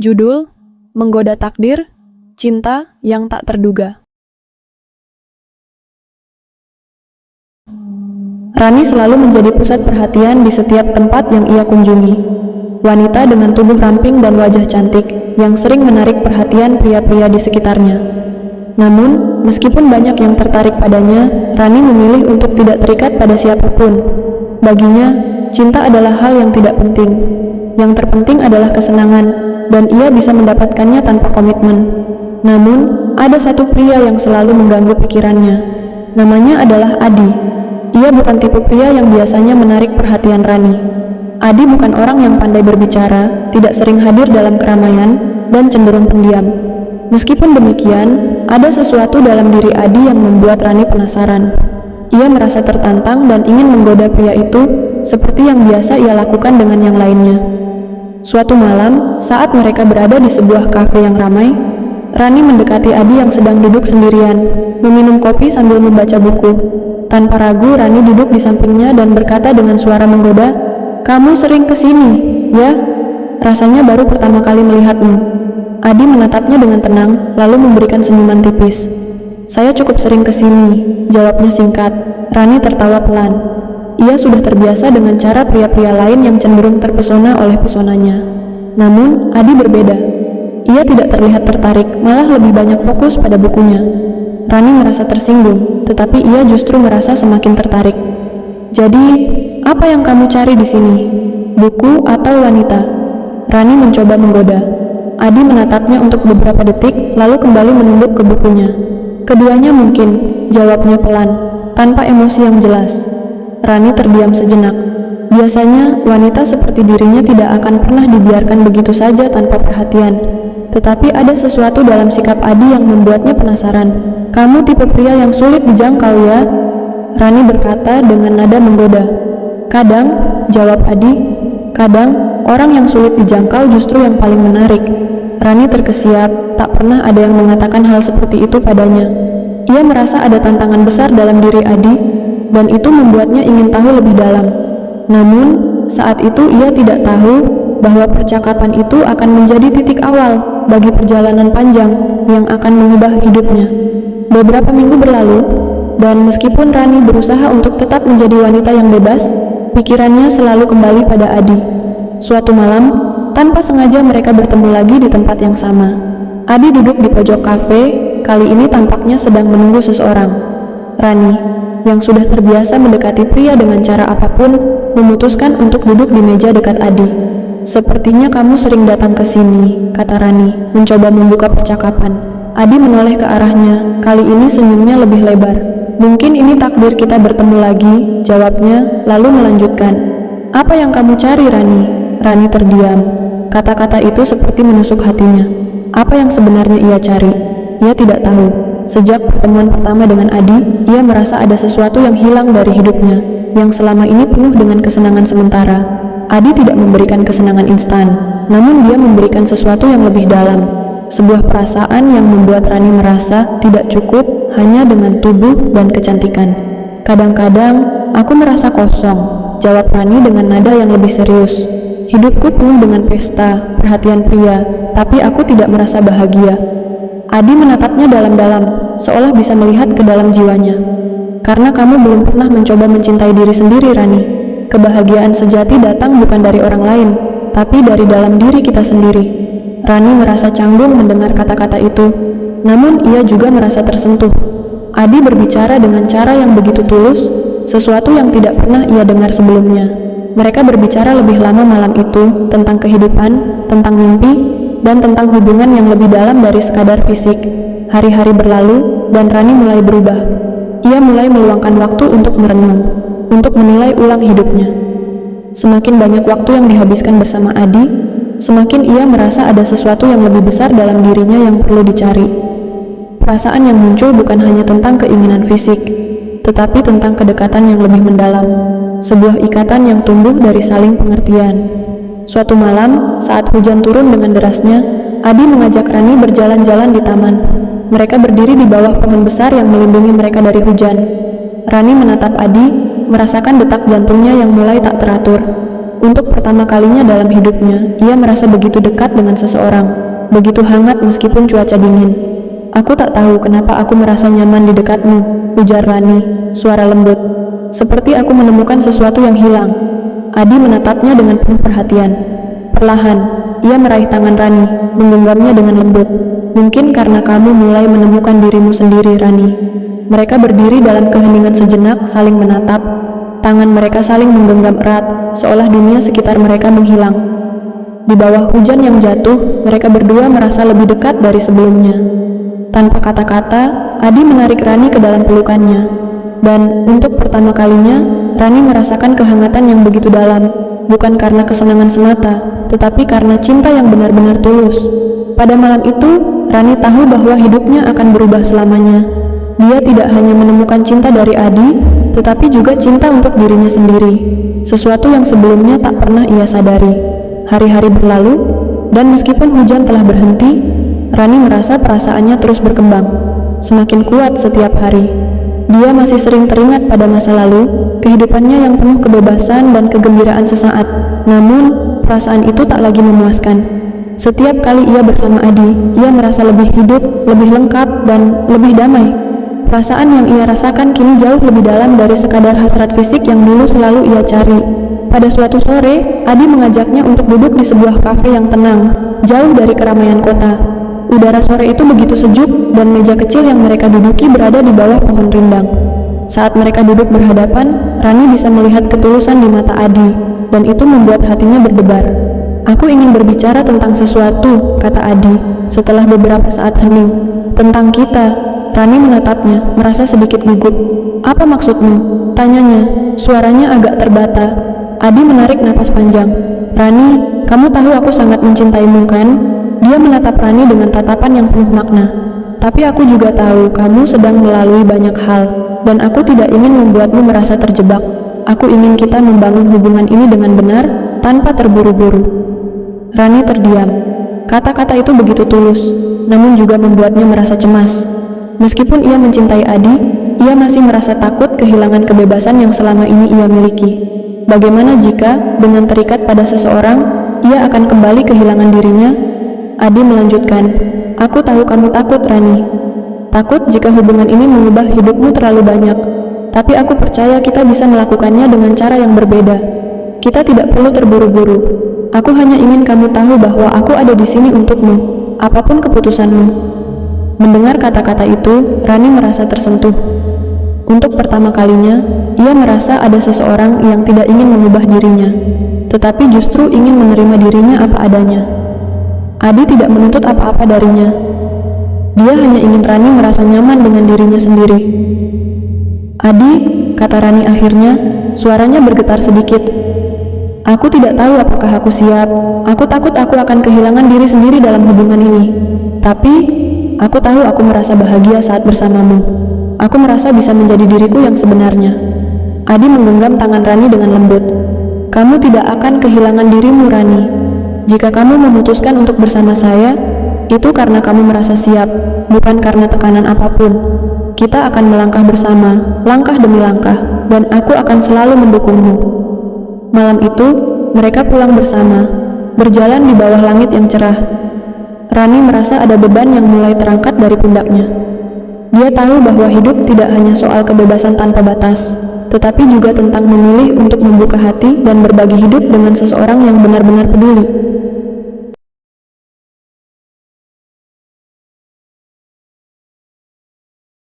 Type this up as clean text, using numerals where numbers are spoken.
Judul: Menggoda Takdir, Cinta yang Tak Terduga. Rani selalu menjadi pusat perhatian di setiap tempat yang ia kunjungi. Wanita dengan tubuh ramping dan wajah cantik yang sering menarik perhatian pria-pria di sekitarnya. Namun, meskipun banyak yang tertarik padanya, Rani memilih untuk tidak terikat pada siapapun. Baginya, cinta adalah hal yang tidak penting. Yang terpenting adalah kesenangan, dan ia bisa mendapatkannya tanpa komitmen. Namun, ada satu pria yang selalu mengganggu pikirannya. Namanya adalah Adi. Ia bukan tipe pria yang biasanya menarik perhatian Rani. Adi bukan orang yang pandai berbicara, tidak sering hadir dalam keramaian, dan cenderung pendiam. Meskipun demikian, ada sesuatu dalam diri Adi yang membuat Rani penasaran. Ia merasa tertantang dan ingin menggoda pria itu, seperti yang biasa ia lakukan dengan yang lainnya. Suatu malam, saat mereka berada di sebuah kafe yang ramai, Rani mendekati Adi yang sedang duduk sendirian, meminum kopi sambil membaca buku. Tanpa ragu, Rani duduk di sampingnya dan berkata dengan suara menggoda, "Kamu sering kesini, ya? Rasanya baru pertama kali melihatmu." Adi menatapnya dengan tenang, lalu memberikan senyuman tipis. "Saya cukup sering kesini," jawabnya singkat. Rani tertawa pelan. Ia sudah terbiasa dengan cara pria-pria lain yang cenderung terpesona oleh pesonanya. Namun, Adi berbeda. Ia tidak terlihat tertarik, malah lebih banyak fokus pada bukunya. Rani merasa tersinggung, tetapi ia justru merasa semakin tertarik. "Jadi, apa yang kamu cari di sini? Buku atau wanita?" Rani mencoba menggoda. Adi menatapnya untuk beberapa detik, lalu kembali menunduk ke bukunya. "Keduanya mungkin," jawabnya pelan, tanpa emosi yang jelas. Rani terdiam sejenak. Biasanya, wanita seperti dirinya tidak akan pernah dibiarkan begitu saja tanpa perhatian. Tetapi ada sesuatu dalam sikap Adi yang membuatnya penasaran. "Kamu tipe pria yang sulit dijangkau, ya?" Rani berkata dengan nada menggoda. "Kadang," jawab Adi, "kadang, orang yang sulit dijangkau justru yang paling menarik." Rani terkesiap, tak pernah ada yang mengatakan hal seperti itu padanya. Ia merasa ada tantangan besar dalam diri Adi, dan itu membuatnya ingin tahu lebih dalam. Namun, saat itu ia tidak tahu bahwa percakapan itu akan menjadi titik awal bagi perjalanan panjang yang akan mengubah hidupnya. Beberapa minggu berlalu, dan meskipun Rani berusaha untuk tetap menjadi wanita yang bebas, pikirannya selalu kembali pada Adi. Suatu malam, tanpa sengaja mereka bertemu lagi di tempat yang sama. Adi duduk di pojok kafe, kali ini tampaknya sedang menunggu seseorang. Rani, yang sudah terbiasa mendekati pria dengan cara apapun, memutuskan untuk duduk di meja dekat Adi. "Sepertinya kamu sering datang ke sini," kata Rani, mencoba membuka percakapan. Adi menoleh ke arahnya, kali ini senyumnya lebih lebar. "Mungkin ini takdir kita bertemu lagi," jawabnya, lalu melanjutkan. "Apa yang kamu cari, Rani?" Rani terdiam. Kata-kata itu seperti menusuk hatinya. Apa yang sebenarnya ia cari? Ia tidak tahu. Sejak pertemuan pertama dengan Adi, ia merasa ada sesuatu yang hilang dari hidupnya, yang selama ini penuh dengan kesenangan sementara. Adi tidak memberikan kesenangan instan, namun dia memberikan sesuatu yang lebih dalam. Sebuah perasaan yang membuat Rani merasa tidak cukup hanya dengan tubuh dan kecantikan. "Kadang-kadang, aku merasa kosong," jawab Rani dengan nada yang lebih serius. "Hidupku penuh dengan pesta, perhatian pria, tapi aku tidak merasa bahagia." Adi menatapnya dalam-dalam, seolah bisa melihat ke dalam jiwanya. "Karena kamu belum pernah mencoba mencintai diri sendiri, Rani. Kebahagiaan sejati datang bukan dari orang lain, tapi dari dalam diri kita sendiri." Rani merasa canggung mendengar kata-kata itu, namun ia juga merasa tersentuh. Adi berbicara dengan cara yang begitu tulus, sesuatu yang tidak pernah ia dengar sebelumnya. Mereka berbicara lebih lama malam itu tentang kehidupan, tentang mimpi, dan tentang hubungan yang lebih dalam dari sekadar fisik. Hari-hari berlalu, dan Rani mulai berubah. Ia mulai meluangkan waktu untuk merenung, untuk menilai ulang hidupnya. Semakin banyak waktu yang dihabiskan bersama Adi, semakin ia merasa ada sesuatu yang lebih besar dalam dirinya yang perlu dicari. Perasaan yang muncul bukan hanya tentang keinginan fisik, tetapi tentang kedekatan yang lebih mendalam. Sebuah ikatan yang tumbuh dari saling pengertian. Suatu malam, saat hujan turun dengan derasnya, Adi mengajak Rani berjalan-jalan di taman. Mereka berdiri di bawah pohon besar yang melindungi mereka dari hujan. Rani menatap Adi, merasakan detak jantungnya yang mulai tak teratur. Untuk pertama kalinya dalam hidupnya, ia merasa begitu dekat dengan seseorang, begitu hangat meskipun cuaca dingin. "Aku tak tahu kenapa aku merasa nyaman di dekatmu," ujar Rani, suara lembut. "Seperti aku menemukan sesuatu yang hilang." Adi menatapnya dengan penuh perhatian. Perlahan, ia meraih tangan Rani, menggenggamnya dengan lembut. "Mungkin karena kamu mulai menemukan dirimu sendiri, Rani." Mereka berdiri dalam keheningan sejenak, saling menatap. Tangan mereka saling menggenggam erat, seolah dunia sekitar mereka menghilang. Di bawah hujan yang jatuh, mereka berdua merasa lebih dekat dari sebelumnya. Tanpa kata-kata, Adi menarik Rani ke dalam pelukannya. Dan untuk pertama kalinya, Rani merasakan kehangatan yang begitu dalam, bukan karena kesenangan semata, tetapi karena cinta yang benar-benar tulus. Pada malam itu, Rani tahu bahwa hidupnya akan berubah selamanya. Dia tidak hanya menemukan cinta dari Adi, tetapi juga cinta untuk dirinya sendiri, sesuatu yang sebelumnya tak pernah ia sadari. Hari-hari berlalu, dan meskipun hujan telah berhenti, Rani merasa perasaannya terus berkembang, semakin kuat setiap hari. Dia masih sering teringat pada masa lalu, kehidupannya yang penuh kebebasan dan kegembiraan sesaat. Namun, perasaan itu tak lagi memuaskan. Setiap kali ia bersama Adi, ia merasa lebih hidup, lebih lengkap, dan lebih damai. Perasaan yang ia rasakan kini jauh lebih dalam dari sekadar hasrat fisik yang dulu selalu ia cari. Pada suatu sore, Adi mengajaknya untuk duduk di sebuah kafe yang tenang, jauh dari keramaian kota. Udara sore itu begitu sejuk, dan meja kecil yang mereka duduki berada di bawah pohon rindang. Saat mereka duduk berhadapan, Rani bisa melihat ketulusan di mata Adi, dan itu membuat hatinya berdebar. "Aku ingin berbicara tentang sesuatu," kata Adi, setelah beberapa saat hening. "Tentang kita." Rani menatapnya, merasa sedikit gugup. "Apa maksudmu?" tanyanya, suaranya agak terbata. Adi menarik napas panjang. "Rani, kamu tahu aku sangat mencintaimu, kan?" Dia menatap Rani dengan tatapan yang penuh makna. "Tapi aku juga tahu kamu sedang melalui banyak hal, dan aku tidak ingin membuatmu merasa terjebak. Aku ingin kita membangun hubungan ini dengan benar, tanpa terburu-buru." Rani terdiam. Kata-kata itu begitu tulus, namun juga membuatnya merasa cemas. Meskipun ia mencintai Adi, ia masih merasa takut kehilangan kebebasan yang selama ini ia miliki. Bagaimana jika, dengan terikat pada seseorang, ia akan kembali kehilangan dirinya? Adi melanjutkan, "Aku tahu kamu takut, Rani. Takut jika hubungan ini mengubah hidupmu terlalu banyak. Tapi aku percaya kita bisa melakukannya dengan cara yang berbeda. Kita tidak perlu terburu-buru. Aku hanya ingin kamu tahu bahwa aku ada di sini untukmu, apapun keputusanmu." Mendengar kata-kata itu, Rani merasa tersentuh. Untuk pertama kalinya, ia merasa ada seseorang yang tidak ingin mengubah dirinya, tetapi justru ingin menerima dirinya apa adanya. Adi tidak menuntut apa-apa darinya. Dia hanya ingin Rani merasa nyaman dengan dirinya sendiri. "Adi," kata Rani akhirnya, suaranya bergetar sedikit. "Aku tidak tahu apakah aku siap. Aku takut aku akan kehilangan diri sendiri dalam hubungan ini. Tapi aku tahu aku merasa bahagia saat bersamamu. Aku merasa bisa menjadi diriku yang sebenarnya." Adi menggenggam tangan Rani dengan lembut. "Kamu tidak akan kehilangan dirimu, Rani. Jika kamu memutuskan untuk bersama saya, itu karena kamu merasa siap, bukan karena tekanan apapun. Kita akan melangkah bersama, langkah demi langkah, dan aku akan selalu mendukungmu." Malam itu, mereka pulang bersama, berjalan di bawah langit yang cerah. Rani merasa ada beban yang mulai terangkat dari pundaknya. Dia tahu bahwa hidup tidak hanya soal kebebasan tanpa batas, tetapi juga tentang memilih untuk membuka hati dan berbagi hidup dengan seseorang yang benar-benar peduli.